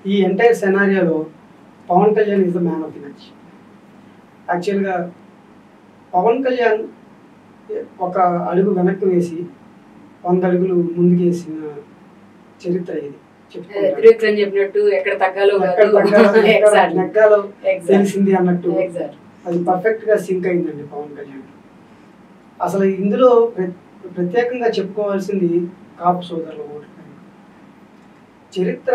ఈ ఎంటైర్ సెనారియోలో Pawan Kalyan is the man of the match. యాక్చువల్గా పవన్ కళ్యాణ్ ఒక అడుగు వెనక్కి వేసి 100 అడుగులు ముందుకు వేసిన చరిత్ర ఇది. చెప్పినట్టు ఎక్కడ తగ్గాలో నెగ్గాలో తెలిసింది అన్నట్టు అది పర్ఫెక్ట్ గా సింక్ అయిందండి పవన్ కళ్యాణ్. అసలు ఇందులో ప్రత్యేకంగా చెప్పుకోవాల్సింది కాపు సోదరుల ఓటు. చరిత్ర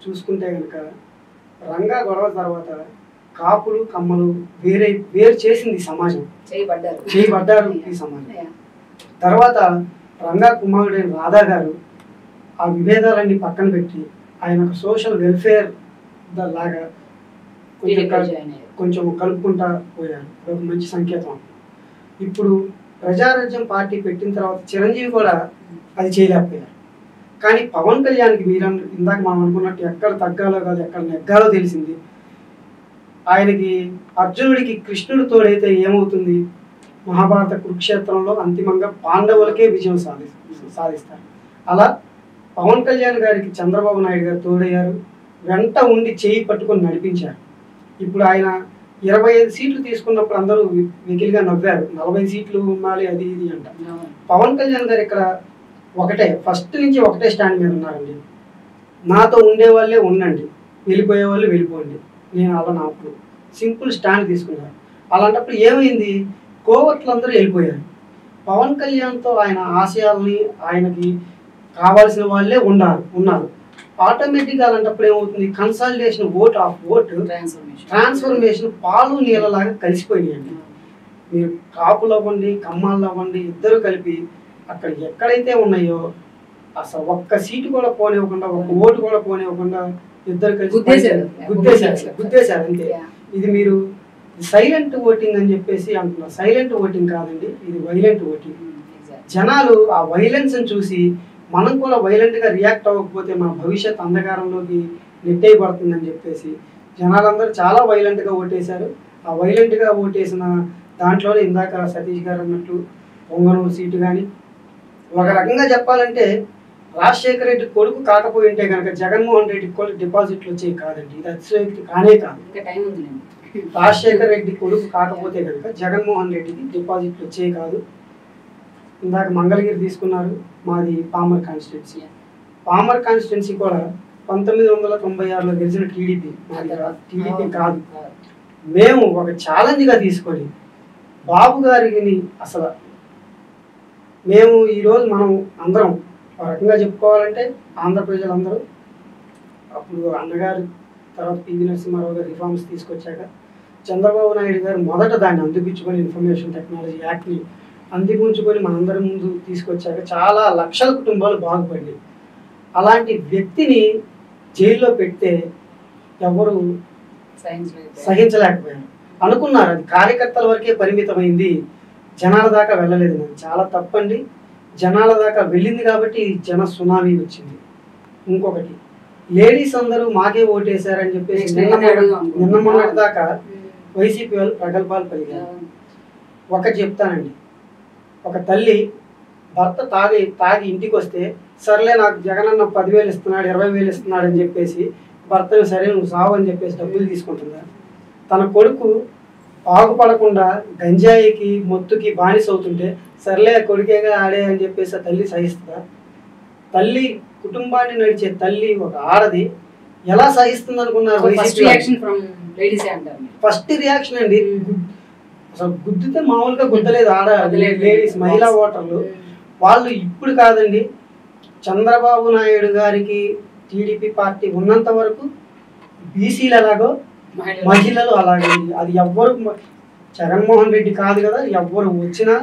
చూసుకుంటే కనుక రంగా గొడవ తర్వాత కాపులు కమ్మలు వేరు చేసింది సమాజం, చేయబడ్డారు ఈ సమాజం. తర్వాత రంగా కుమారుడైన రాధా గారు ఆ విభేదాలన్నీ పక్కన పెట్టి ఆయన ఒక సోషల్ వెల్ఫేర్ లాగా కొంచెం కలుపుకుంటా పోయారు. ఒక మంచి సంకేతం. ఇప్పుడు ప్రజారాజ్యం పార్టీ పెట్టిన తర్వాత చిరంజీవి కూడా అది చేయలేకపోయారు. కానీ పవన్ కళ్యాణ్కి మీరు ఇందాక మనం అనుకున్నట్టు ఎక్కడ తగ్గాలో కాదు ఎక్కడ నెగ్గాలో తెలిసింది. ఆయనకి అర్జునుడికి కృష్ణుడు తోడైతే ఏమవుతుంది, మహాభారత కురుక్షేత్రంలో అంతిమంగా పాండవులకే విజయం సాధిస్తారు. అలా పవన్ కళ్యాణ్ గారికి చంద్రబాబు నాయుడు గారు తోడయ్యారు, వెంట ఉండి చేయి పట్టుకొని నడిపించారు. ఇప్పుడు ఆయన 25 సీట్లు తీసుకున్నప్పుడు అందరూ వెకిలిగా నవ్వారు, 40 సీట్లు ఉండాలి అది ఇది అంట. పవన్ కళ్యాణ్ గారు ఇక్కడ ఫస్ట్ నుంచి ఒకటే స్టాండ్ మీద ఉన్నారండి. నాతో ఉండే వాళ్ళే ఉండండి, వెళ్ళిపోయే వాళ్ళు వెళ్ళిపోండి, నేను అలా నాకు సింపుల్ స్టాండ్ తీసుకున్నారు. అలాంటప్పుడు ఏమైంది, కోవట్లందరూ వెళ్ళిపోయారు. పవన్ కళ్యాణ్తో ఆయన ఆశయాల్ని ఆయనకి కావాల్సిన వాళ్ళే ఉన్నారు. ఆటోమేటిక్గా అలాంటప్పుడు ఏమవుతుంది, కన్సాలిడేషన్ ఓట్ ట్రాన్స్ఫర్మేషన్ పాలు నీళ్ళలాగా కలిసిపోయినాయండి. మీరు కాపులు అవ్వండి కమ్మాళ్ళు అవ్వండి ఇద్దరు కలిపి అక్కడ ఎక్కడైతే ఉన్నాయో అసలు ఒక్క సీటు కూడా పోనివ్వకుండా, ఒక్క ఓటు కూడా పోనివ్వకుండా ఇద్దరు కలిసి గుద్దేశారు అంతే. ఇది మీరు సైలెంట్ ఓటింగ్ అని చెప్పేసి అంటున్నారు. సైలెంట్ ఓటింగ్ కాదండి, ఇది వైలెంట్ ఓటింగ్. జనాలు ఆ వైలెన్స్ చూసి మనం కూడా వైలెంట్గా రియాక్ట్ అవ్వకపోతే మన భవిష్యత్ అంధకారంలోకి నెట్టేయబడుతుందని చెప్పేసి జనాలందరూ చాలా వైలెంట్గా ఓటేశారు. ఆ వైలెంట్గా ఓటేసిన దాంట్లోనే ఇందాక సతీష్ గారు అన్నట్టు పొంగనూరు సీటు కానీ, ఒక రకంగా చెప్పాలంటే రాజశేఖర రెడ్డి కొడుకు కాకపోయి ఉంటే కనుక జగన్మోహన్ రెడ్డి కూడా డిపాజిట్లు వచ్చేవి కాదండి. ఇది అతిశయోక్తి కానే కాదు. రాజశేఖర రెడ్డి కొడుకు కాకపోతే కనుక జగన్మోహన్ రెడ్డికి డిపాజిట్లు వచ్చేవి కాదు. ఇందాక మంగళగిరి తీసుకున్నారు, మాది పామర్ కాన్స్టిట్యున్సీ. పామర్ కాన్స్టిట్యున్సీ కూడా 1996లో గెలిచిన టీడీపీ, టీడీపీ కాదు. మేము ఒక ఛాలెంజ్గా తీసుకొని బాబు గారిని అసలు మేము ఈరోజు మనం అందరం ఒక రకంగా చెప్పుకోవాలంటే ఆంధ్ర ప్రజలందరూ అప్పుడు అన్నగారు తర్వాత పివి నరసింహారావు గారు రిఫార్మ్స్ తీసుకొచ్చాక చంద్రబాబు నాయుడు గారు మొదట దాన్ని అందిపుచ్చుకొని ఇన్ఫర్మేషన్ టెక్నాలజీ యాక్ట్ని అందిపుంచుకొని మనందరి ముందు తీసుకొచ్చాక చాలా లక్షల కుటుంబాలు బాగుపడినాయి. అలాంటి వ్యక్తిని జైల్లో పెడితే ఎవరు సహించలేకపోయారు. అనుకున్నారు అది కార్యకర్తల వరకే పరిమితమైంది, జనాల దాకా వెళ్ళలేదు. చాలా తప్పండి. జనాల దాకా వెళ్ళింది కాబట్టి జన సునామీ వచ్చింది. ఇంకొకటి, లేడీస్ అందరూ మాకే ఓటేశారని చెప్పేసి నిన్న మొన్నటి దాకా వైసీపీ వాళ్ళు ప్రగల్భాలు పలికారు. ఒకటి చెప్తానండి, ఒక తల్లి భర్త తాగి ఇంటికి వస్తే సర్లే నాకు జగనన్న 10,000 ఇస్తున్నాడు 20,000 ఇస్తున్నాడు అని చెప్పేసి భర్తను సరే నువ్వు సావు అని చెప్పేసి డబ్బులు తీసుకుంటుందా? తన కొడుకు బాగుపడకుండా గంజాయికి మొత్తుకి బానిస అవుతుంటే సర్లే కొడుకేగా ఆడే అని చెప్పేసి ఆ తల్లి సహిస్తుందా? తల్లి కుటుంబాన్ని నడిచే తల్లి ఒక ఆడది ఎలా సహిస్తుంది అనుకున్నారు? ఫస్ట్ రియాక్షన్ అండి, అసలు గుద్దితే మామూలుగా గుద్దలేదు ఆడ లేడీస్ మహిళా ఓటర్లు వాళ్ళు. ఇప్పుడు కాదండి, చంద్రబాబు నాయుడు గారికి టీడీపీ పార్టీ ఉన్నంత వరకు బీసీలు ఎలాగో మహిళలు అలాగే. అది ఎవ్వరు జగన్మోహన్ రెడ్డి కాదు కదా, ఎవ్వరు వచ్చినా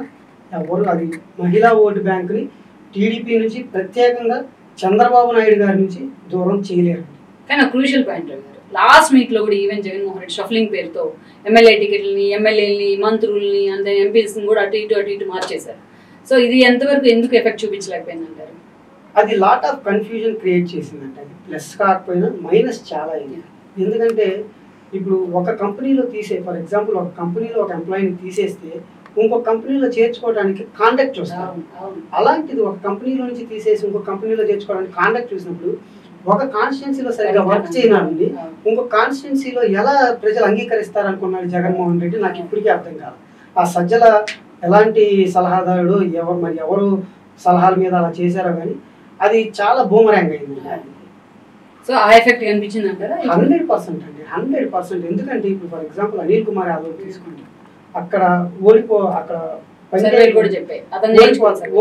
ఎవ్వరు అది మహిళా ఓటు బ్యాంకుని టీడీపీ నుంచి ప్రత్యేకంగా చంద్రబాబు నాయుడు గారి నుంచి దూరం చేయలేరు. కానీ క్రూషియల్ పాయింట్ లాస్ట్ వీక్ లో కూడా ఈవెన్ జగన్మోహన్ రెడ్డి షఫ్లింగ్ పేరుతో ఎమ్మెల్యే టికెట్లని ఎమ్మెల్యేలని మంత్రుల్ని అంత ఎంపీస్ కూడా అటు ఇటు మార్చేశారు. సో ఇది ఎంతవరకు ఎందుకు ఎఫెక్ట్ చూపించలేకపోయింది అంటారు? అది లాట్ ఆఫ్ కన్ఫ్యూజన్ క్రియేట్ చేసిందంట. అది ప్లస్ కాకపోయినా మైనస్ చాలా అయింది. ఎందుకంటే ఇప్పుడు ఒక కంపెనీలో ఫర్ ఎగ్జాంపుల్ ఒక కంపెనీలో ఒక ఎంప్లాయీని తీసేస్తే ఇంకొక కంపెనీలో చేర్చుకోవడానికి కాంటాక్ట్ వస్తారు. అలాంటిది ఒక కంపెనీలో నుంచి తీసేసి ఇంకొక కంపెనీలో చేర్చుకోవడానికి కాంటాక్ట్ చూసినప్పుడు ఒక కాన్స్టిట్యున్సీలో సరిగ్గా వర్క్ చేయనండి ఇంకొక కాన్స్టిట్యున్సీలో ఎలా ప్రజలు అంగీకరిస్తారనుకున్నాడు జగన్మోహన్ రెడ్డి, నాకు ఇప్పటికీ అర్థం కాదు. ఆ సజ్జల ఎలాంటి సలహాదారుడు, ఎవరు సలహాల మీద అలా చేశారో కానీ అది చాలా బూమరాంగ్ అయింది. సో ఆ ఎఫెక్ట్ కనిపించింది అంటారా? 100% అండి, 100%. ఎందుకంటే ఇప్పుడు ఫర్ ఎగ్జాంపుల్ అనిల్ కుమార్ యాదవ్ తీసుకోండి, అక్కడ అక్కడ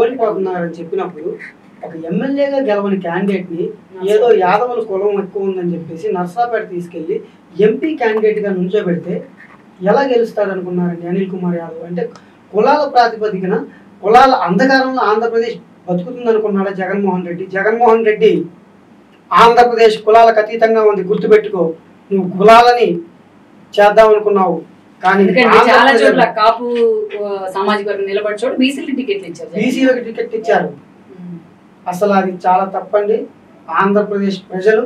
ఓడిపోతున్నారని చెప్పినప్పుడు ఒక ఎమ్మెల్యేగా గెలవని క్యాండిడేట్ ని ఏదో యాదవుల కులం ఎక్కువ ఉందని చెప్పేసి నర్సాపేట తీసుకెళ్లి ఎంపీ క్యాండిడేట్ గా నుంచోబెడితే ఎలా గెలుస్తాడు అనుకున్నారండి అనిల్ కుమార్ యాదవ్? అంటే కులాల ప్రాతిపదికన కులాల అంధకారంలో ఆంధ్రప్రదేశ్ బతుకుతుంది అనుకున్నాడా జగన్మోహన్ రెడ్డి? జగన్మోహన్ రెడ్డి ఆంధ్రప్రదేశ్ కులాలకు అతీతంగా ఉంది, గుర్తుపెట్టుకో. నువ్వు కులాలని చేద్దాం అనుకున్నావు కానీ చాలా చోట్ల కాపు సామాజిక వర్గం నిలబడి చోటు బీసీలకు టికెట్ ఇచ్చారు. అసలు అది చాలా తప్పండి. ఆంధ్రప్రదేశ్ ప్రజలు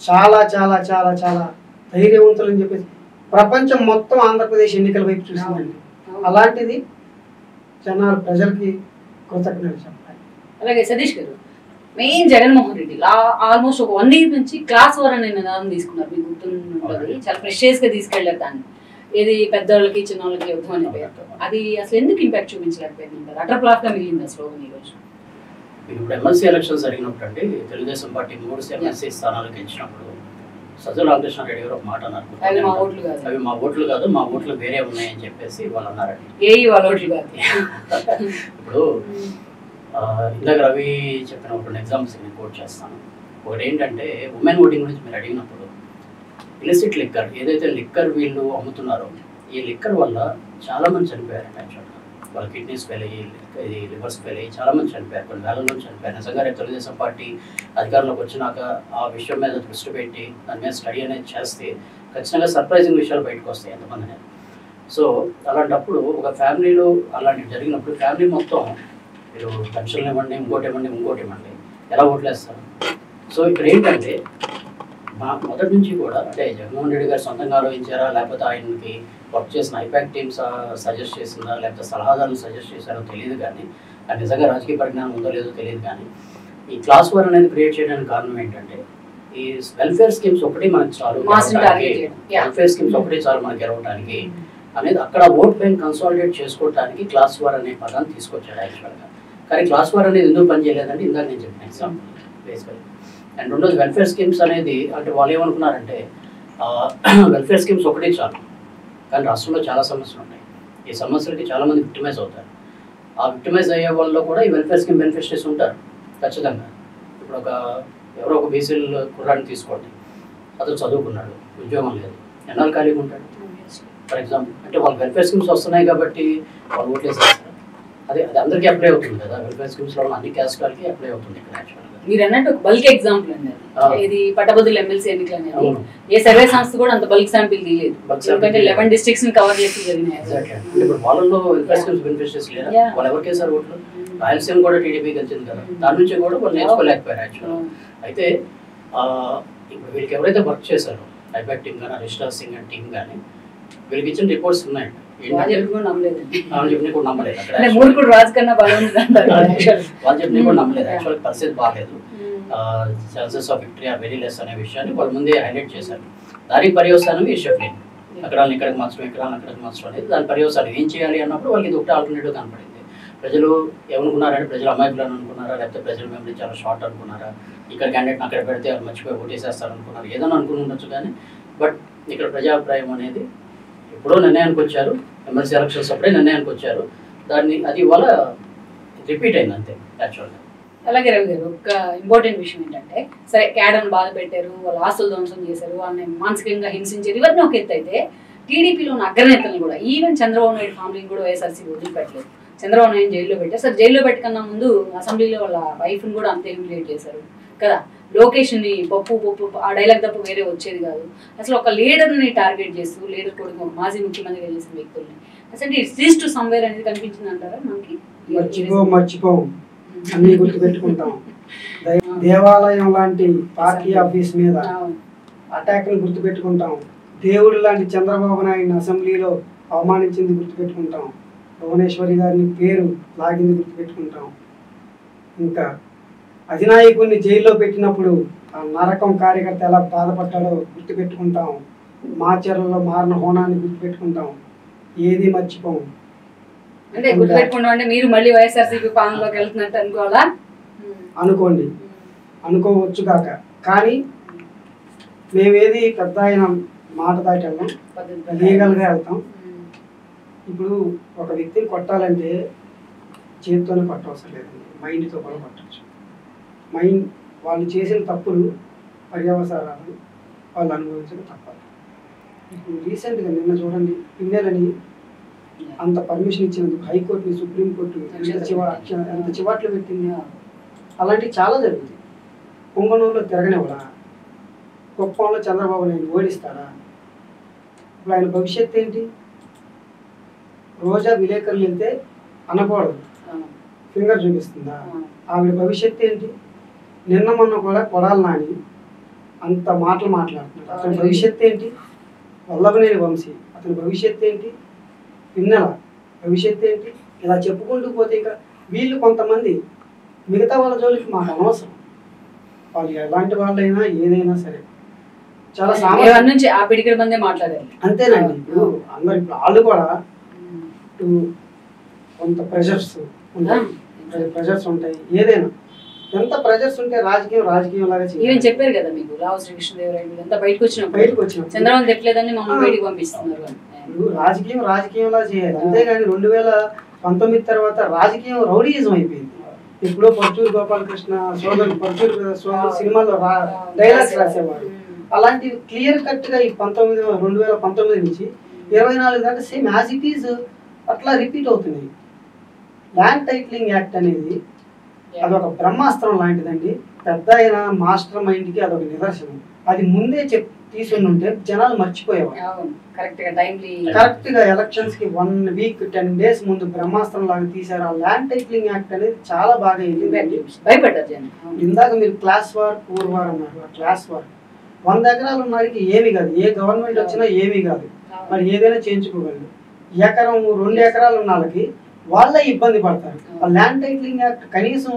చాలా చాలా చాలా చాలా ధైర్యవంతులు అని చెప్పేసి ప్రపంచం మొత్తం ఆంధ్రప్రదేశ్ ఎన్నికల వైపు చూసిందండి. అలాంటిది జనాలు ప్రజలకి కృతజ్ఞతలు చెప్పాలి. అలాగే సతీష్ గారు, మెయిన్ జగన్మోహన్ రెడ్డి ఆల్మోస్ట్ ఒక 1 year నుంచి క్లాస్ వార్ అనే నినాదం తీసుకున్నారు. మీకు గుర్తుంటుంది, చాలా ప్రెషియస్ గా తీసుకెళ్లారు దాన్ని. ఏది పెద్దవాళ్ళకి చిన్న వాళ్ళకి యుద్ధం అనే పేరు. అది అసలు ఎందుకు ఇంపాక్ట్ చూపించలేకపోయింది? అటర్ ఫ్లాప్ గా మిగిలింది ఆ స్లోగన్ ఈ రోజు. ఇప్పుడు ఎమ్మెల్సీ ఎలక్షన్స్ జరిగినప్పుడు అండి, తెలుగుదేశం పార్టీ 3 ఎమ్మెల్సీ స్థానాలు గెలిచినప్పుడు సజ్జల రామకృష్ణారెడ్డి గారు ఒక మాట అన్నారు, అవి మా ఓట్లు కాదు, మా ఓట్లు వేరే ఉన్నాయని చెప్పేసి వాళ్ళు అన్నారండి. వాళ్ళ ఓట్లు కాదు. ఇప్పుడు ఇందాక రవి చెప్పిన ఒక ఎగ్జాంపుల్స్ నేను కోట్ చేస్తాను. ఒకటి ఏంటంటే ఉమెన్ ఓటింగ్ గురించి మీరు అడిగినప్పుడు ఇలిసిట్ లిక్కర్ ఏదైతే లిక్కర్ వీళ్ళు అమ్ముతున్నారో ఈ లిక్కర్ వల్ల చాలా మంది చనిపోయారండి. యాక్చువల్గా వాళ్ళ కిడ్నీస్ ఫెయిల్ అయ్యి, ఇది లివర్స్ ఫెయిల్ అయ్యి చాలా మంది చనిపోయారు, కొన్ని వేల మంది చనిపోయారు. నిజంగా రేపు తెలుగుదేశం పార్టీ అధికారంలోకి వచ్చినాక ఆ విషయం మీద దృష్టి పెట్టి దాని మీద స్టడీ అనేది చేస్తే ఖచ్చితంగా సర్ప్రైజింగ్ విషయాలు బయటకు వస్తాయి ఎంతమంది అనేది. సో అలాంటప్పుడు ఒక ఫ్యామిలీలో అలాంటివి జరిగినప్పుడు ఫ్యామిలీ మొత్తం మీరు పెన్షన్లు ఇవ్వండి, ఇంకోటి ఇవ్వండి ఎలా ఓట్లేస్తారు? సో ఇక్కడ ఏంటంటే మా మొదటి నుంచి కూడా అంటే జగన్మోహన్ రెడ్డి గారు సొంతంగా ఆలోచించారా, లేకపోతే ఆయనకి వర్క్ చేసిన ఐపాక్ టీమ్స్ సజెస్ట్ చేసిందా, లేకపోతే సలహాదారులు సజెస్ట్ చేశారో తెలియదు. కానీ అది నిజంగా రాజకీయ పరిజ్ఞానం ఉందో లేదో తెలియదు. కానీ ఈ క్లాస్ వార్ అనేది క్రియేట్ చేయడానికి కారణం ఏంటంటే ఈ వెల్ఫేర్ స్కీమ్స్ ఒకటి మనకు చాలు, వెల్ఫేర్ స్కీమ్స్ ఒకటి చాలు మనకి గెలవడానికి అనేది అక్కడ ఓట్ బ్యాంక్ కన్సాలిడేట్ చేసుకోవడానికి క్లాస్ వార్ అనే పదాన్ని తీసుకొచ్చాడు యాక్చువల్గా. కానీ క్లాస్ వార్ అనేది ఎందుకు పనిచేయలేదంటే ఇందాక నేను చెప్పిన ఎగ్జాంపుల్ బేసికలీ. అండ్ రెండోది వెల్ఫేర్ స్కీమ్స్ అనేది అంటే వాళ్ళు ఏమనుకున్నారంటే వెల్ఫేర్ స్కీమ్స్ ఒకటే చాలు, కానీ రాష్ట్రంలో చాలా సమస్యలు ఉన్నాయి. ఈ సమస్యలకి చాలామంది విక్టిమైజ్ అవుతారు. ఆ విక్టిమైజ్ అయ్యే వాళ్ళు కూడా ఈ వెల్ఫేర్ స్కీమ్ బెనిఫిషరీస్ ఉంటారు ఖచ్చితంగా. ఇప్పుడు ఎవరో ఒక బీసీల కుర్రాన్ని తీసుకోండి, అతను చదువుకున్నాడు, ఉద్యోగం లేదు, ఎన్నాళ్ళు ఖాళీగా ఉంటాడు ఫర్ ఎగ్జాంపుల్. అంటే వాళ్ళు వెల్ఫేర్ స్కీమ్స్ వస్తున్నాయి కాబట్టి వాళ్ళు ఓట్లేసేస్తారు. అది అందరికీ అప్లై అవుతుంది కదా, వెల్ఫేర్ స్కీమ్స్లో అన్ని క్యాస్ట్ వాళ్ళకి అప్లై అవుతుంది ఇక్కడ యాక్చువల్గా. మీరు అన్నట్టు ఒక బల్క్ ఎగ్జాంపుల్ అండి ఇది పట్టభద్రుల ఎమ్మెల్సీ ఎన్నికలు అనేది. ఏ సర్వే సంస్థ కూడా అంత బల్క్ శాంపిల్ తీయలేదు, ఎందుకంటే 11 districts ని కవర్ చేసి జరిగినాయి. ఇప్పుడు వాళ్ళలో వెల్ఫేర్ స్కీమ్స్ బెనిఫిషరీస్ లేదా, వాళ్ళు ఎవరికి వేసారు ఓట్లు? రాయలసీమ కూడా టీడీపీ గెలిచింది కదా, దాని నుంచి కూడా వాళ్ళు నేర్చుకోలేకపోయారు యాక్చువల్గా. అయితే ఇప్పుడు వీళ్ళకి ఎవరైతే వర్క్ చేశారో ఐపాక్ టీమ్ కానీ రిజిస్టర్ సింగ్ అండ్ టీమ్ కానీ వీళ్ళకి ఇచ్చిన రిపోర్ట్స్ ఉన్నాయండి. వాళ్ళు చెప్పిన కూడా నమ్మలేదు, యాక్చువల్ పరిస్థితి బాగాలేదు, chances of victory are very less అనే విషయాన్ని వాళ్ళు ముందే హైలైట్ చేశారు. దానికి పర్యవసానం ఈ షఫ్లింగ్, అక్కడ ఇక్కడికి మార్చడం, ఇక్కడికి మార్చడం అనేది దాని పర్యవసానం. ఏం చేయాలి అన్నప్పుడు వాళ్ళకి ఇది ఒకటి ఆల్టర్నేటివ్ కనపడింది. ప్రజలు ఏమనుకున్నారంటే ప్రజలు అమాయకులు అనుకున్నారా, లేకపోతే ప్రజల మెమరీ చాలా షార్ట్ అనుకున్నారా, ఇక్కడ క్యాండిడేట్ అక్కడ పెడితే వాళ్ళు మర్చిపోయి ఓటేసేస్తారు అనుకున్నారు, ఏదైనా అనుకుని ఉండొచ్చు. కానీ బట్ ఇక్కడ ప్రజాభిప్రాయం అనేది ఎప్పుడో నిర్ణయానికి వచ్చారు, ఎమ్మెల్సీ ఎలక్షన్స్ అప్పుడే నిర్ణయానికి వచ్చారు, అది ఇవాళ రిపీట్ అయింది అంతే యాక్చువల్గా. అలాగే రవి గారు, ఒక ఇంపార్టెంట్ విషయం ఏంటంటే సరే క్యాడర్ని బాధ పెట్టారు, వాళ్ళ ఆస్తులు ధ్వంసం చేశారు, వాళ్ళని మానసికంగా హింసించారు, ఇవన్నీ ఒక ఎత్తు అయితే టీడీపీలో ఉన్న అగ్రనేతలను కూడా ఈవెన్ చంద్రబాబు నాయుడు ఫ్యామిలీని కూడా వైఎస్ఆర్సీపీ వదిలిపెట్టలేదు. చంద్రబాబు నాయుడు జైల్లో పెట్టారు. సరే జైల్లో పెట్టకన్నా ముందు అసెంబ్లీలో వాళ్ళ వైఫ్ని కూడా అంతే హ్యూమిలియేట్ చేశారు కదా. లోకేష్ని పప్పు ఆ డైలాగ్ తప్ప వేరే వచ్చేది కాదు. అసలు ఒక లీడర్ని టార్గెట్ చేస్తూ లీడర్ కొడుకు మాజీ ముఖ్యమంత్రిగా చేసిన వ్యక్తుల్ని అసలు ఇట్స్ రీచ్ టు సమ్వేర్ అనేది కనిపించింది అంటారా మనకి? మర్చిపోం అన్ని గుర్తుపెట్టుకుంటాం. దేవాలయం లాంటి పార్టీ ఆఫీస్ మీద అటాక్ ని గుర్తుపెట్టుకుంటాం. దేవుడు లాంటి చంద్రబాబు నాయుడు అసెంబ్లీలో అవమానించింది గుర్తుపెట్టుకుంటాం. భువనేశ్వరి గారిని పేరు లాగింది గుర్తుపెట్టుకుంటాం. ఇంకా అధినాయకుడిని జైల్లో పెట్టినప్పుడు ఆ నరకం కార్యకర్త ఎలా బాధపడ్డాడో గుర్తుపెట్టుకుంటాం, మాచర్లలో మారిన హోనాన్ని గుర్తుపెట్టుకుంటాం, ఏది మర్చిపోం. అంటే గుర్తుపెట్టుకుంటాం అంటే మీరు మళ్ళీ వైఎస్ఆర్సీపీ పాలనలోకి వెళ్తున్నట్టు అనుకోవాలా? అనుకోండి, అనుకోవచ్చు కాక, కానీ మేమేది పెద్ద ఆయన మాట దాటి వెళ్దాం, లీగల్గా వెళ్తాం. ఇప్పుడు ఒక వ్యక్తిని కొట్టాలంటే చేతితోనే కొట్టవసరం లేదండి, మైండ్తో కూడా కొట్టచ్చు. మైండ్ వాళ్ళు చేసిన తప్పులు పర్యవసానాలు వాళ్ళు అనుభవించడం తప్పదు. ఇప్పుడు రీసెంట్గా నిన్న చూడండి, పిన్నెలని అంత పర్మిషన్ ఇచ్చినందుకు హైకోర్టుని సుప్రీంకోర్టు ఎంత చివాట్లు పెట్టింది. అలాంటివి చాలా జరుగుతాయి. పొంగనూరులో తిరగనివ్వడా, కుప్పంలో చంద్రబాబు నాయుడు ఓడిస్తాడా? ఇప్పుడు ఆయన భవిష్యత్తు ఏంటి? రోజా విలేకరులు వెళ్తే అనకూడదు, ఫింగర్ చూపిస్తుందా? ఆవిడ భవిష్యత్తు ఏంటి? నిన్న మొన్న కూడా కొడాలి నాని అంత మాటలు మాట్లాడుతున్నారు, అతని భవిష్యత్తు ఏంటి? వల్లభనేని వంశీ అతని భవిష్యత్తు ఏంటి? పిన్నెల భవిష్యత్తు ఏంటి? ఇలా చెప్పుకుంటూ పోతే ఇంకా వీళ్ళు కొంతమంది, మిగతా వాళ్ళ జోలికి మాకు అనవసరం. వాళ్ళు ఎలాంటి వాళ్ళైనా ఏదైనా సరే చాలా సామాన్యం నుంచి ఆ పిడికిల మందే మాట్లాడారు. అంతేనండి. ఇప్పుడు అందరు ఇప్పుడు వాళ్ళు కూడా కొంత ప్రెషర్స్ ఉంటాయి. ఏదైనా ఎంత ప్రెషర్స్ ఉంటే రాజకీయం లాగా ఈవెన్ చెప్పారు కదా మీకు రావు శ్రీకృష్ణదేవరాయలు ఎంత బయటకు వచ్చిన చంద్రబాబు తెట్లేదని మమ్మల్ని బయటికి పంపిస్తున్నారు. ఇప్పుడు రాజకీయంలా చేయాలి, అంతేగాని 2019 తర్వాత రాజకీయం రౌడీయిజం అయిపోయింది. ఎప్పుడో పర్చూరు గోపాలకృష్ణ పర్చూరు సినిమాలో డైలాగ్స్ రాసేవాడు. అలాంటి క్లియర్ కట్ గా ఈ 2019 నుంచి 24 దాకా సేమ్ యాజ్ ఇట్ ఈజ్ అట్లా రిపీట్ అవుతున్నాయి. ల్యాండ్ టైటిలింగ్ యాక్ట్ అనేది అదొక బ్రహ్మాస్త్రం లాంటిదండి. పెద్ద అయిన మాస్టర్ మైండ్ కి అదొక నిదర్శనం. అది ముందే తీసుకుని ఉంటే జనాలు మర్చిపోయేవారు. కరెక్ట్ గా ఎలక్షన్స్ కి 1 వీక్ 10 days ముందు బ్రహ్మాస్త్రం లాగా తీశారు. ఆ ల్యాండ్ టైటిలింగ్ యాక్ట్ అనేది చాలా బాగా భయపడ్డారు. ఇందాక మీరు క్లాస్ వార్ పూర్ వార్ అన్నారు. ఆ క్లాస్ వార్ 100 ఎకరాలు ఉన్నవాడికి ఏమి కాదు, ఏ గవర్నమెంట్ వచ్చినా ఏమీ కాదు, మరి ఏదైనా చేయించుకోగలరు. ఎకరం 2 ఎకరాలు ఉన్న వాళ్ళకి వాళ్ళే ఇబ్బంది పడతారు. ఆ ల్యాండ్ టైటిలింగ్ యాక్ట్ కనీసం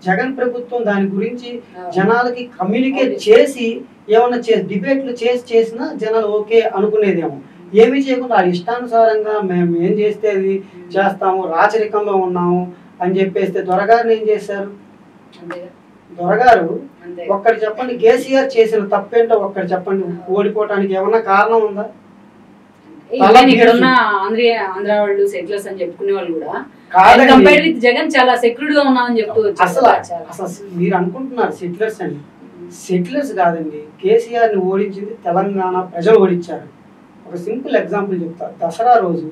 జగన్ ప్రభుత్వం దాని గురించి జనాలకి కమ్యూనికేట్ చేసి ఏమన్నా డిబేట్లు చేసినా జనాలు ఓకే అనుకునేదేమో. ఏమీ చేయకుండా ఆ ఇష్టానుసారంగా మేము ఏం చేస్తే అది చేస్తాము, రాచరికంలో ఉన్నాము అని చెప్పేస్తే దొరగారిని ఏం చేశారు? దొరగారు ఒక్కటి చెప్పండి, కేసీఆర్ చేసిన తప్పేంటో ఒక్కటి చెప్పండి. ఓడిపోవటానికి ఏమన్నా కారణం ఉందా? ఇక్కడ ఉన్న ఆంధ్ర వాళ్ళు సెటిలర్స్ అని చెప్పుకునే వాళ్ళు కూడా కంపేర్ విత్ జగన్ చాలా సెక్యూర్డ్ గా ఉన్నామని చెప్తూ అసలు మీరు అనుకుంటున్నారు సెటిలర్స్ అని. సెటిలర్స్ కాదండి, కేసీఆర్ ని ఓడించింది తెలంగాణ ప్రజలు ఓడించారు. ఒక సింపుల్ ఎగ్జాంపుల్ చెప్తా. దసరా రోజు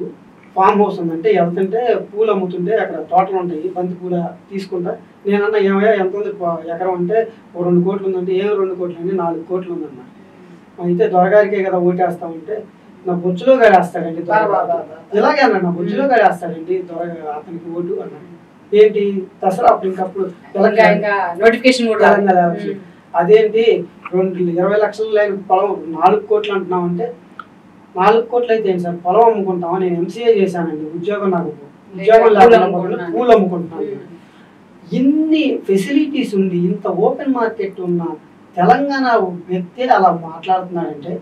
ఫామ్ హౌస్ ఉందంటే వెళ్తుంటే పూలు అమ్ముతుంటే అక్కడ తోటలు ఉంటాయి, బంతి పూల తీసుకుంటా. నేనన్నా ఏమయ్యా ఎంత ఉంది ఎకరం అంటే 2 కోట్లు ఉందంటే, ఏం 2 కోట్లు అంటే 4 కోట్లు ఉందన్నా. అయితే దొరగారికే కదా ఓటేస్తామంటే నా బొచ్చులో గడేస్తాడండి ఇలాగే అన్నాడు, నా బొచ్చులో గడేస్తాడండి అతనికి ఓటు అన్నాడు. ఏంటి దసరా అప్పుడు ఇంకప్పుడు తెలంగాణ అదేంటి 20 లక్షలు లేని పొలం 4 కోట్లు అంటున్నాం అంటే, 4 కోట్లు అయితే ఏంటి సార్ పొలం అమ్ముకుంటామా? నేను ఎంసీఏ చేశానండి, ఉద్యోగం లేకుండా పూలు అమ్ముకుంటున్నాను. ఇన్ని ఫెసిలిటీస్ ఉండి ఇంత ఓపెన్ మార్కెట్ ఉన్న తెలంగాణ వ్యక్తి అలా మాట్లాడుతున్నాడంటే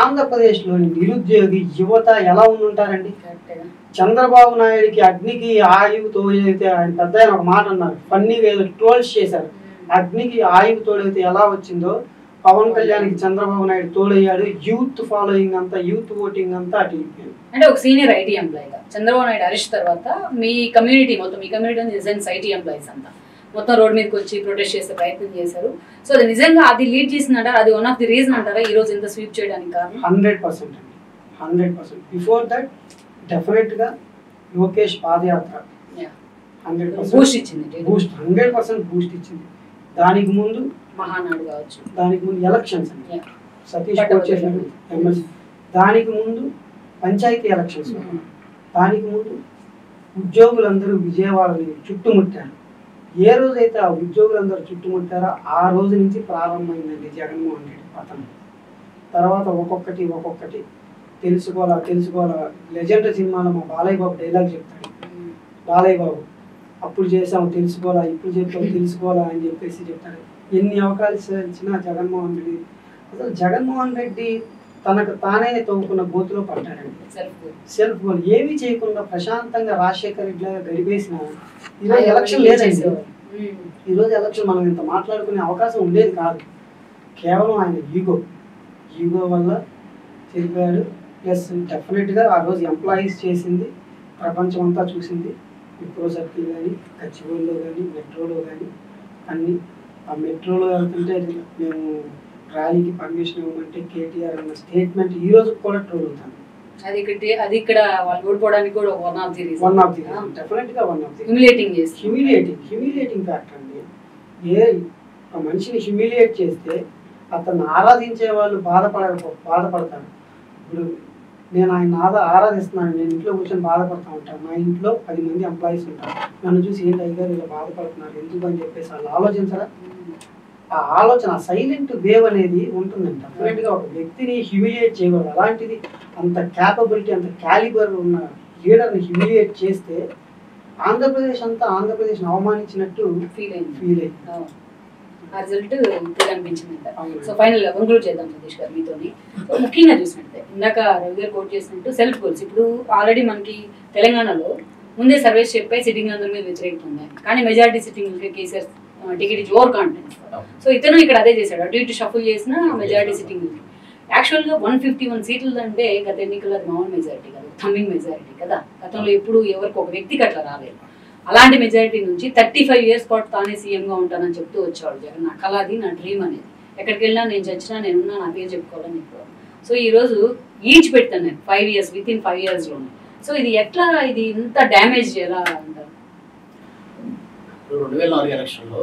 ఆంధ్రప్రదేశ్లోని నిరుద్యోగి యువత ఎలా ఉండుంటారండి? చంద్రబాబు నాయుడికి అగ్నికి ఆయువు తోడైతే, ఆయన పెద్ద ఆయన ఒక మాట అన్నారు, ఫన్నీగా ఏదో ట్రోల్స్ చేశారు. అగ్నికి ఆయువు తోడైతే ఎలా వచ్చిందో పవన్ కళ్యాణ్కి చంద్రబాబు నాయుడు తోడయ్యాడు. యూత్ ఫాలోయింగ్ అంతా, యూత్ ఓటింగ్ అంతా అటు. అంటే ఒక సీనియర్ ఐటీ ఎంప్లాయీగా చంద్రబాబు నాయుడు అరెస్ట్ తర్వాత మీ కమ్యూనిటీ మొత్తం, మీ కమ్యూనిటీ ఐటీ ఎంప్లాయీస్ అంతా మొత్తం రోడ్ మీదకి వచ్చి ప్రొటెస్ట్ చేసే ప్రయత్నం చేశారు. సో అది నిజంగా అది లీడ్ చేసిందంటారా? అది వన్ ఆఫ్ ది రీజన్ అంటారా ఈ రోజు ఇంత స్వీప్ చేయడానికి కారణం? 100% అండి, 100%. బిఫోర్ దట్ డెఫినెట్ గా లోకేష్ పాదయాత్ర 100% బూస్ట్ ఇచ్చింది, 100% బూస్ట్ ఇచ్చింది. దానికి ముందు మహానాడు కావచ్చు, దానికి ముందు ఎలక్షన్స్ అండి, సతీష్ చేశారు ఎమ్మెల్సీ. దానికి ముందు పంచాయతీ ఎలక్షన్స్, దానికి ముందు ఉద్యోగులందరూ విజయవాడని చుట్టుముట్టారు. ఏ రోజైతే ఆ ఉద్యోగులందరూ చుట్టుముట్టారో ఆ రోజు నుంచి ప్రారంభమైందండి జగన్మోహన్ రెడ్డి పతనం. తర్వాత ఒక్కొక్కటి తెలుసుకోవాలా. లెజెండ్ సినిమాలో మా బాలయ్య బాబు డైలాగ్ చెప్తాడు. బాలయ్య బాబు అప్పుడు చేసాము తెలుసుకోవాలా, ఇప్పుడు చెప్తాము తెలుసుకోవాలా అని చెప్పేసి చెప్తాడు. ఎన్ని అవకాశాలు ఇచ్చినా జగన్మోహన్ రెడ్డి అసలు జగన్మోహన్ రెడ్డి తనకు తానే తవ్వుకున్న గోతులో పడ్డాడండి. సెల్ఫ్ గోల్ ఏమీ చేయకుండా ప్రశాంతంగా రాజశేఖర రెడ్డి లాగా గడిపేసిన ఈరోజు ఎలక్షన్ లేదండి. ఈరోజు ఎలక్షన్ మనం ఇంత మాట్లాడుకునే అవకాశం ఉండేది కాదు. కేవలం ఆయన ఈగో వల్ల చెరిపాడు. ప్లస్ డెఫినెట్గా ఆ రోజు ఎంప్లాయీస్ చేసింది ప్రపంచం అంతా చూసింది. విప్రో సర్కిల్ కానీ, గచ్చిబౌలిలో కానీ, మెట్రోలో కానీ అన్నీ. ఆ మెట్రోలో వెళ్తుంటే మేము ర్యాలీకి పర్మిషన్ ఇవ్వమంటే కేటీఆర్ అన్న స్టేట్మెంట్ ఈ రోజు కూడా ట్రోల్ అవుతాను. అది ఇక్కడ వాళ్ళు ఓడిపోవడానికి కూడా వన్ ఆఫ్ ది డెఫినెట్గా one of the humiliating factor అండి. ఒక మనిషిని హ్యూమిలియేట్ చేస్తే అతన్ని ఆరాధించే వాళ్ళు బాధపడతారు. ఇప్పుడు నేను ఆయన ఆరాధిస్తున్నాను, నేను ఇంట్లో కూర్చొని బాధపడుతూ ఉంటాను. మా ఇంట్లో 10 మంది ఎంప్లాయీస్ ఉంటారు. నన్ను చూసి ఏంటి అయ్యారు ఇలా బాధపడుతున్నారు ఎందుకు అని చెప్పేసి వాళ్ళు ఆలోచించరా? ఆ ఆలోచన సైలెంట్ వేవ్ అనేది ఉంటుందంట. డెఫినెట్గా ఒక వ్యక్తిని హ్యూమిలియేట్ చేయకూడదు. అలాంటిది అంత క్యాపబిలిటీ అంత క్యాలిబర్ ఉన్న లీడర్ని హ్యూమిలియేట్ చేస్తే ఆంధ్రప్రదేశ్ అవమానించినట్టు ఫీల్ అయింది. ఆ రిజల్ట్ ఇప్పుడు అనిపించిందంట. సో ఫైనల్ గా కంక్లూడ్ చేద్దాం సతీష్ గారు మీతోని. ముఖ్యంగా చూసినట్టే ఇందాక రవి గారు కోట్ చేసినట్టు సెల్ఫ్ గోల్స్. ఇప్పుడు ఆల్రెడీ మనకి తెలంగాణలో ముందే సర్వేస్ చెప్పాయి సిట్టింగ్ అందరి మీద వ్యతిరేకత ఉంది, కానీ మెజారిటీ సిట్టింగ్ కేసీఆర్ టికెట్ ఇచ్చి ఓవర్ కాన్ఫిడెన్స్. సో ఇతను ఇక్కడ అదే చేశాడు, అటు ఇటు షఫుల్ చేసిన మెజారిటీ సిట్టింగ్. యాక్చువల్గా 151 సీట్లు అంటే గత ఎన్నికల్లో అది మామూలు మెజారిటీ కాదు, థమ్మింగ్ మెజారిటీ కదా. గతంలో ఎప్పుడు ఎవరికి ఒక వ్యక్తికి అట్లా రాలేదు. అలాంటి మెజారిటీ నుంచి 35 years పాటు తానే సీఎంగా ఉంటానని చెప్తూ వచ్చేవాడు జగన్. నా కళ అది, నా డ్రీమ్ అనేది. ఎక్కడికి వెళ్ళినా నేను చచ్చినా నేనున్నా నా పేరు చెప్పుకోవాలని చెప్పేవాడు. సో ఈ రోజు ఈడ్చి పెడతాను నేను 5 years, within 5 yearsలోనే. సో ఇది ఎట్లా, ఇది ఇంత డ్యామేజ్ ఎలా అంటారు? 2004 ఎలక్షన్లో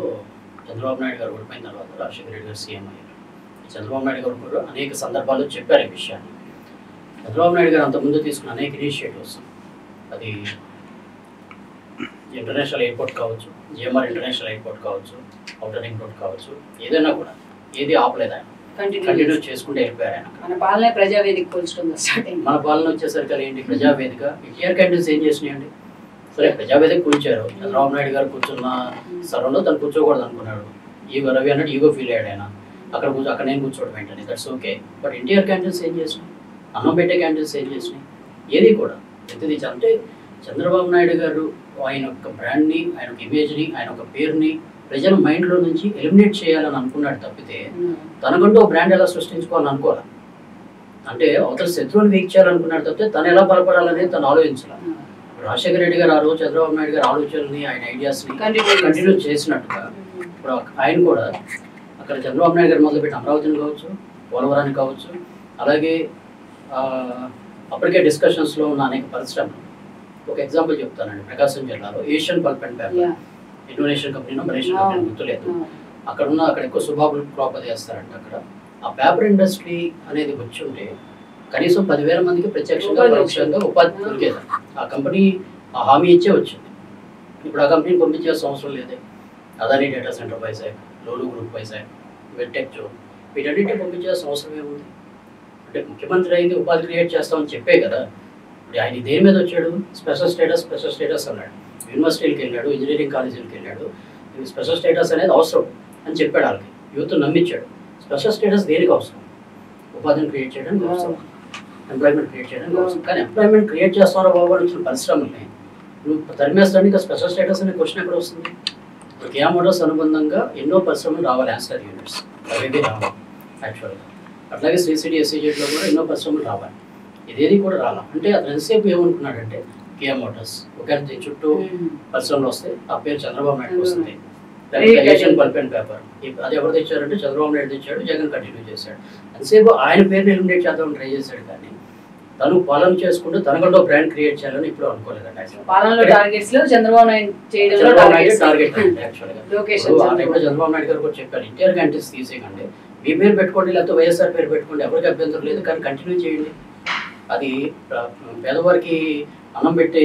చంద్రబాబు నాయుడు గారు ఓడిపోయిన తర్వాత రాజశేఖర రెడ్డి గారు సీఎం అయ్యారు. చంద్రబాబు నాయుడు గారు కూడా అనేక సందర్భాల్లో చెప్పారు ఈ విషయాన్ని. చంద్రబాబు నాయుడు గారు అంతకుముందు తీసుకున్న అనేక ఇనిషియేటివ్స్, అది ఇంటర్నేషనల్ ఎయిర్పోర్ట్ కావచ్చు, జిఎంఆర్ ఇంటర్నేషనల్ ఎయిర్పోర్ట్ కావచ్చు, అవుటర్ రింగ్ రోడ్ కావచ్చు, ఏదైనా కూడా ఏది ఆపలేదు ఆయన, కంటిన్యూ చేసుకుంటే వెళ్ళిపోయారు ఆయన. మన పాలన ప్రజావేదిక పోల్చడం స్టార్ట్ అయింది. మన పాలన వచ్చేసరికి ఏంటి, ప్రజావేదిక. ఎన్టీఆర్ క్యాంటీన్స్ ఏం చేసినాయండి? సరే ప్రజావేదిక కూర్చారు, చంద్రబాబు నాయుడు గారు కూర్చున్న స్థలంలో తను కూర్చోకూడదు అనుకున్నాడు. ఈగో రవి అన్నట్టు ఈగో ఫీల్ అయ్యాడు ఆయన. అక్కడ నేను కూర్చోవడం ఏంటని, that's okay. But NTR canteens ఏం చేసినాయి, అన్నం పెట్టే క్యాంటీన్స్ ఏం చేసినాయి, ఏది కూడా ప్రతిదీ. అంటే చంద్రబాబు నాయుడు గారు ఆయన యొక్క బ్రాండ్ని, ఆయన యొక్క ఇమేజ్ని, ఆయన యొక్క పేరుని ప్రజల మైండ్లో నుంచి ఎలిమినేట్ చేయాలని అనుకున్నాడు తప్పితే తనకంటూ ఒక బ్రాండ్ ఎలా సృష్టించుకోవాలని అనుకోవాలి. అంటే అవతల శత్రువుని వీక్ చేయాలనుకున్నాడు తప్పితే తను ఎలా బలపడాలనేది తను ఆలోచించాలి. రాజశేఖర రెడ్డి గారు ఆ రోజు చంద్రబాబు నాయుడు గారు ఆలోచనని, ఆయన ఐడియాస్ని కంటిన్యూ చేసినట్టుగా ఇప్పుడు ఆయన కూడా అక్కడ చంద్రబాబు నాయుడు గారు మొదలుపెట్టి అమరావతిని కావచ్చు, పోలవరాన్ని కావచ్చు, అలాగే అప్పటికే డిస్కషన్స్లో ఉన్న అనేక పరిశ్రమలు. ఒక ఎగ్జాంపుల్ చెప్తానండి, ప్రకాశం జిల్లాలో Asian pulp and paper, Indonesian company, Malaysian company గుర్తులేదు, అక్కడ ఎక్కువ సుబాబులు క్రాప్ అది వేస్తారంట. అక్కడ ఆ పేపర్ ఇండస్ట్రీ అనేది వచ్చి ఉంటే కనీసం 10,000 మందికి ప్రత్యక్షంగా పరోక్షంగా ఉపాధి దొరికేది. ఆ కంపెనీ ఆ హామీ ఇచ్చే వచ్చింది. ఇప్పుడు ఆ కంపెనీని పంపించాల్సిన అవసరం లేదే. Adani data center Vizag, Lulu group Vizag, వెట్టెక్ జోన్, వీటన్నిటిని పంపించాల్సిన అవసరం ఏముంది? అంటే ముఖ్యమంత్రి అయింది ఉపాధి క్రియేట్ చేస్తామని చెప్పే కదా. ఆయన దేని మీద వచ్చాడు, స్పెషల్ స్టేటస్ అన్నాడు. యూనివర్సిటీలకు వెళ్ళాడు, ఇంజనీరింగ్ కాలేజీలకు వెళ్ళాడు. స్పెషల్ స్టేటస్ అనేది అవసరం అని చెప్పాడు. వాళ్ళకి యూత్ నమ్మించాడు. స్పెషల్ స్టేటస్ దేనికి అవసరం? ఉపాధిని క్రియేట్ చేయడానికి అవసరం, ఎంప్లాయ్మెంట్ క్రియేట్ చేయడానికి అవసరం. కానీ ఎంప్లాయ్మెంట్ క్రియేట్ చేస్తారో బాబు వచ్చిన పరిశ్రమల్ని నువ్వు తరిమేస్తానికి స్పెషల్ స్టేటస్ అనే క్వశ్చన్ ఎక్కడ వస్తుంది? కియా మోటార్స్ అనుబంధంగా ఎన్నో పరిశ్రమలు రావాలి, యాన్సిలరీ యూనిట్స్ అవేవి రావాలి యాక్చువల్గా. అట్లాగే శ్రీసిటీ ఎస్సీజెడ్లో కూడా ఎన్నో పరిశ్రమలు రావాలి. ఇదేది కూడా రాలా. అంటే అతను ఎంతసేపు ఏమనుకున్నాడంటే కియా మోటార్స్ ఒకవేళ చుట్టూ పరిశ్రమలు వస్తే ఆ పేరు చంద్రబాబు నాయుడు వస్తుంది. ఏషియన్ పల్ప్ అండ్ పేపర్ అది ఎవరు తెచ్చారంటే చంద్రబాబు నాయుడు తెచ్చాడు, జగన్ కంటిన్యూ చేశాడు. ఎంతసేపు ఆయన పేరుని ఎలిమినేట్ చేద్దామని ట్రై చేశాడు. కానీ తను పాలన చేసుకుంటూ తనకంటూ బ్రాండ్ క్రియేట్ చేయాలని ఇప్పుడు అనుకోలేదండి. పాలనలో టార్గెట్స్ లో చంద్రబాబు నాయుడు టార్గెట్ యాక్చువల్గా చంద్రబాబు నాయుడు గారు కూడా చెప్పారు, ఎన్టీఆర్ క్యాంటీన్స్ తీసేయకండి, మీ పేరు పెట్టుకోండి, లేకపోతే వైఎస్ఆర్ పేరు పెట్టుకోండి, ఎవరికి అభ్యంతరం లేదు, కానీ కంటిన్యూ చేయండి. అది పేదవారికి అన్నం పెట్టే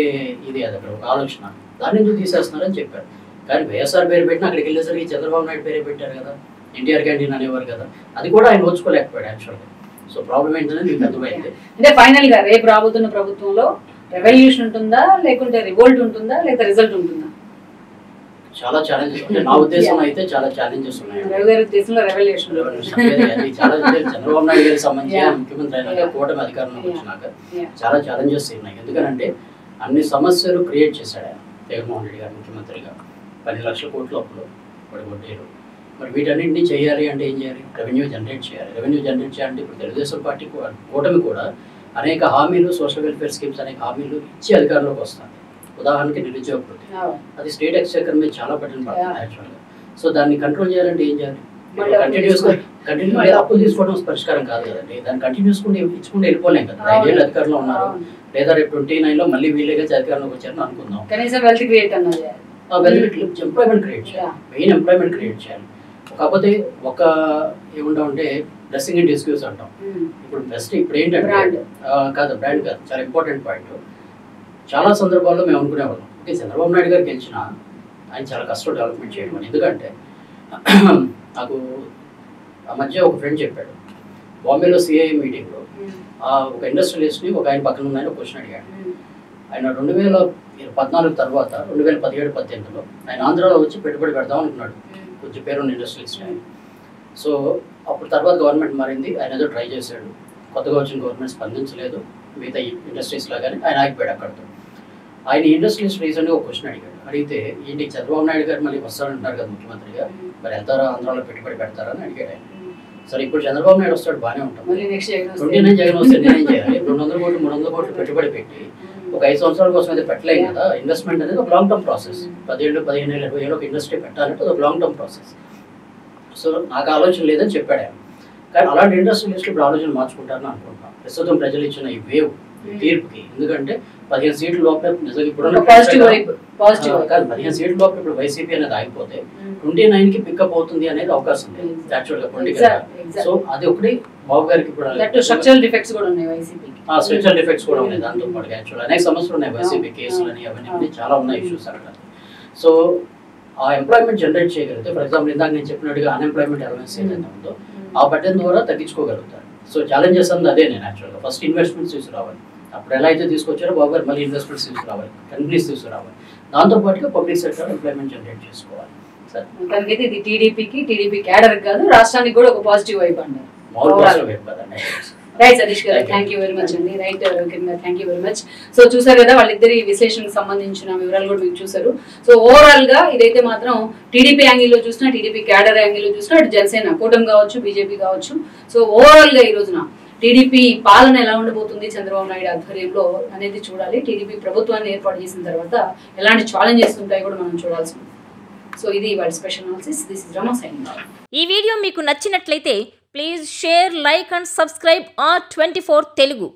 ఇది, అది అక్కడ ఒక ఆలోచన, దాని నుంచి తీసేస్తున్నారని చెప్పారు. కానీ వైఎస్ఆర్ పేరు పెట్టిన అక్కడికి వెళ్ళేసరికి చంద్రబాబు నాయుడు పేరే పెట్టారు కదా, ఎన్టీఆర్ క్యాంటీన్ అనేవారు కదా. అది కూడా ఆయన ఓచుకోలేకపోయాడు యాక్చువల్గా. సో ప్రాబ్లం ఏంటనేది మీకు అర్థమైంది. అంటే ఫైనల్ గా రేపు రాబోతున్న ప్రభుత్వంలో రెవల్యూషన్ ఉంటుందా, లేకుంటే రివోల్ట్ ఉంటుందా, లేదా రిజల్ట్ ఉంటుందా? చాలా ఛాలెంజెస్ అంటే నా ఉద్దేశంలో అయితే చాలా ఛాలెంజెస్ ఉన్నాయి. రవి గారి ఉద్దేశంలో రెవల్యూషన్ చాలా చంద్రబాబు నాయుడు గారికి సంబంధించి ముఖ్యమంత్రి అయినాక కూటమి అధికారంలోకి వచ్చినాక చాలా ఛాలెంజెస్ ఉన్నాయి. ఎందుకంటే అన్ని సమస్యలు క్రియేట్ చేశాడు ఆయన జగన్మోహన్ రెడ్డి గారు ముఖ్యమంత్రిగా. 10 లక్షల కోట్ల అప్పులు, వడ్డీలు. మరి వీటన్నింటినీ చేయాలి అంటే ఏం చేయాలి? రెవెన్యూ జనరేట్ చేయాలి. రెవెన్యూ జనరేట్ చేయాలంటే ఇప్పుడు తెలుగుదేశం పార్టీ కూటమి కూడా అనేక హామీలు, సోషల్ వెల్ఫేర్ స్కీమ్స్ అనేక హామీలు ఇచ్చి అధికారంలోకి వస్తుంది. ఉదాహరణకి నిరుద్యోగ వృత్తి, అది స్టేట్ ఎక్స్చెక్కర్ మీద చాలా బటన్ పడుతుంది యాక్చువల్గా. సో దాన్ని కంట్రోల్ చేయాలంటే ఏం చేయాలి? కంటిన్యూ అప్పులు తీసుకోవడం పరిష్కారం కాదు కదండి. దాన్ని కంటిన్యూస్ ఇచ్చుకుంటూ వెళ్ళిపోలేం కదా. 5 ఏళ్ళు అధికారంలో ఉన్నారు, లేదా రేపు 29లో మళ్ళీ వీళ్ళేగా అధికారంలోకి వచ్చారని అనుకుందాం. ఎంప్లాయ్మెంట్ క్రియేట్ చేయాలి, మెయిన్ ఎంప్లాయ్మెంట్ క్రియేట్ చేయాలి. కాకపోతే ఒక ఏముంటామంటే బ్లెస్సింగ్ అండ్ ఎక్స్క్యూజ్ అంటాం. ఇప్పుడు బెస్ట్ ఇప్పుడు ఏంటంటే కాదు, బ్రాండ్ కాదు, చాలా ఇంపార్టెంట్ పాయింట్. చాలా సందర్భాల్లో మేము అనుకునేవాళ్ళం, ఓకే చంద్రబాబు నాయుడు గారు గెలిచినా ఆయన చాలా కష్టం డెవలప్మెంట్ చేయడం అని. ఎందుకంటే నాకు ఆ మధ్య ఒక ఫ్రెండ్ చెప్పాడు, బాంబేలో సిఐ మీటింగ్లో ఒక ఇండస్ట్రియలిస్ట్ని ఒక ఆయన పక్కన ఉన్న క్వశ్చన్ అడిగాడు. ఆయన 2014 తర్వాత 2017-18లో ఆయన ఆంధ్రాలో వచ్చి పెట్టుబడి పెడదాం అనుకున్నాడు, కొంచెం పేరున్న ఇండస్ట్రియలిస్ట్ ఆయన. సో అప్పుడు తర్వాత గవర్నమెంట్ మారింది, ఆయన ఏదో ట్రై చేశాడు, కొత్తగా వచ్చిన గవర్నమెంట్ స్పందించలేదు, మిగతా ఇండస్ట్రీస్ లాగానే ఆయన ఆగిపోయాడు అక్కడితో. ఆయన ఇండస్ట్రియలిస్ట్ రీసెంట్గా ఒక క్వశ్చన్ అడిగితే ఏంటి చంద్రబాబు నాయుడు గారు మళ్ళీ వస్తాడంటున్నారు కదా ముఖ్యమంత్రిగా, మరి వెళ్తారా ఆంధ్రాలో పెట్టుబడి పెడతారా అని అడిగాడు ఆయన. సరే ఇప్పుడు చంద్రబాబు నాయుడు వస్తాడు బాగానే ఉంటాం, 29 జగన్ వస్తే నేనేం చేయాలి? 200 కోట్లు 300 కోట్లు పెట్టుబడి పెట్టి ఒక 5 సంవత్సరాల కోసం అయితే పెట్టలేం కదా. ఇన్వెస్ట్మెంట్ అనేది ఒక లాంగ్ టర్మ్ ప్రాసెస్. 10 ఏళ్ళు 15 ఏళ్ళు 20 ఏళ్ళు ఒక ఇండస్ట్రీ పెట్టాలంటే ఒక లాంగ్ టర్మ్ ప్రాసెస్. సో నాకు ఆలోచన లేదని చెప్పాడు ఆయన. కానీ అలాంటి ఇండస్ట్రియలిస్టులు ఇప్పుడు ఆలోచన మార్చుకుంటారని అనుకుంటున్నాను ప్రస్తుతం ప్రజలు ఇచ్చిన ఈ వేవ్ తీర్పుకి. ఎందుకంటే 15 సీట్ల లోపల నిజంగా ఇప్పుడు కాదు, 15 సీట్ల లోపల ఇప్పుడు వైసీపీ అనేది ఆగిపోతే 29కి పికప్ అవుతుంది అనేది అవకాశం ఉంది యాక్చువల్గా పొలిటికల్. సో అది ఒకటి బాబు గారికి ఇప్పుడు స్ట్రక్చరల్ డిఫెక్ట్స్ కూడా ఉన్నాయి వైసీపీకి. స్ట్రక్చరల్ డిఫెక్ట్స్ కూడా ఉన్నాయి, దాంతో పాటు యాక్చువల్ అనేక సమస్యలు ఉన్నాయి, వైసీపీ కేసులు అని అవన్నీ చాలా ఉన్నాయి ఇష్యూస్ అక్కడ. సో ఆ ఎంప్లాయ్మెంట్ జనరేట్ చేయగలిగితే, ఫర్ ఎగ్జాంపుల్ ఇందాక నేను చెప్పినట్టుగా అన్ఎంప్లాయ్మెంట్ అలవెన్స్ ఏదైతే ఉందో ఆ బటన్ ద్వారా తగ్గించుకోగలుగుతారు. సో ఛాలెంజెస్ అంది అదే నేను యాక్చువల్గా. ఫస్ట్ ఇన్వెస్ట్మెంట్స్ తీసుకురావాలి, అప్పుడు ఎలా అయితే తీసుకొచ్చారో బాబు గారు మళ్ళీ ఇన్వెస్ట్మెంట్స్ తీసుకురావాలి, కంపెనీస్ తీసుకురావాలి, దాంతోపాటుగా పబ్లిక్ సెక్టర్ ఎంప్లాయ్మెంట్ జనరేట్ చేసుకోవాలి. సరే మొత్తానికి ఇది టీడీపీ క్యాడర్ కాదు, రాష్ట్రానికి కూడా ఒక పాజిటివ్ వైపు అంటారు. రైట్ సతీష్ గారు, థ్యాంక్ యూ వెరీ మచ్ అండి. రైట్ రవికిరణ్ గారు, thank you very much. So చూసారు కదా వాళ్ళిద్దరి విశ్లేషణకు సంబంధించిన వివరాలు కూడా మీకు చూసారు. సో ఓవరాల్ గా ఇదైతే మాత్రం టీడీపీ యాంగిల్లో చూసినా, టీడీపీ క్యాడర్ యాంగిల్లో చూసినా, అటు జనసేన కూటమి కావచ్చు, బీజేపీ కావచ్చు, సో ఓవరాల్ గా ఈ రోజున టీడీపీ పాలన ఎలా ఉండబోతుంది చంద్రబాబు నాయుడు ఆధ్వర్యంలో అనేది చూడాలి. టీడీపీ ప్రభుత్వాన్ని ఏర్పాటు చేసిన తర్వాత ఎలాంటి ఛాలెంజెస్ ఉంటాయో కూడా మనం చూడాల్సి ఉంది. సో ఇది వాళ్ళ special analysis. This is Rama signing off. ఈ వీడియో మీకు నచ్చినట్లయితే please share, like and subscribe R24 Telugu.